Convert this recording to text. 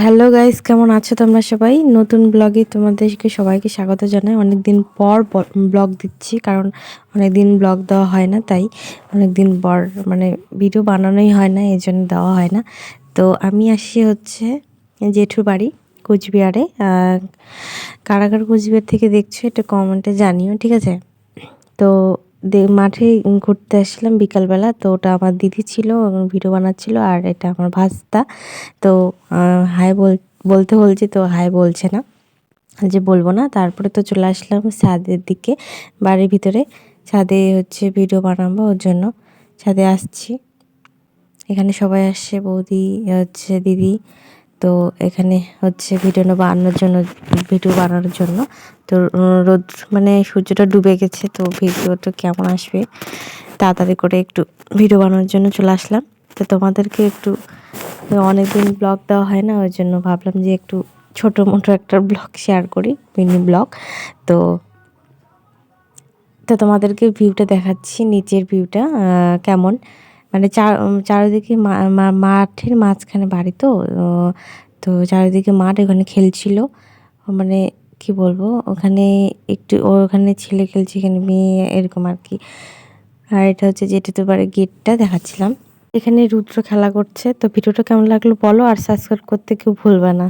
Hello guys, কেমন আছো তোমরা সবাই? নতুন ব্লগে তোমাদেরকে সবাইকে স্বাগত জানাই। অনেকদিন পর ব্লগ দিচ্ছি, কারণ অনেকদিন ব্লগ দেওয়া হয় না, তাই অনেকদিন পর মানে ভিডিও বানানোই হয় না, এই জন্য দেওয়া হয় না। তো আমি আসছি হচ্ছে জেঠুর বাড়ি কোচবিহারে। কারা কারা কোচবিহার থেকে দেখছো এটা কমেন্টে জানিও, ঠিক আছে? তো মাঠে ঘুরতে আসলাম বিকালবেলা। তো ওটা আমার দিদি ছিল, ভিডিও বানাচ্ছিল, আর এটা আমার ভাস্তা। তো হাই বলতে বলছি, তো হাই বলছে না, যে বলবো না। তারপরে তো চলে আসলাম ছাদের দিকে, বাড়ির ভিতরে। ছাদে হচ্ছে ভিডিও বানাবো, ওর জন্য ছাদে আসছি। এখানে সবাই আসছে, বৌদি হচ্ছে দিদি। তো এখানে হচ্ছে ভিডিও বানানোর জন্য। তো রোদ মানে সূর্যটা ডুবে গেছে, তো ভিডিওটা কেমন আসবে তাড়াতাড়ি করে একটু ভিডিও বানানোর জন্য চলে আসলাম। তো তোমাদেরকে একটু, অনেকদিন ব্লগ দেওয়া হয় না, ওই জন্য ভাবলাম যে একটু ছোটো মোটো একটা ব্লগ শেয়ার করি, মিনি ব্লগ। তো তো তোমাদেরকে ভিউটা দেখাচ্ছি, নিচের ভিউটা কেমন। মানে চারিদিকে মাঠের মাঝখানে বাড়ি, তো তো চারিদিকে মাঠ, ওখানে খেলছিল, মানে কি বলবো, ওখানে একটু ওখানে ছেলে খেলছে, এখানে মেয়ে, এরকম আর কি। আর এটা হচ্ছে যেটাতে পারে গেটটা দেখাচ্ছিলাম। এখানে রুদ্র খেলা করছে। তো ভিডিওটা কেমন লাগলো বলো, আর সাবস্ক্রাইব করতে কেউ ভুলবে না।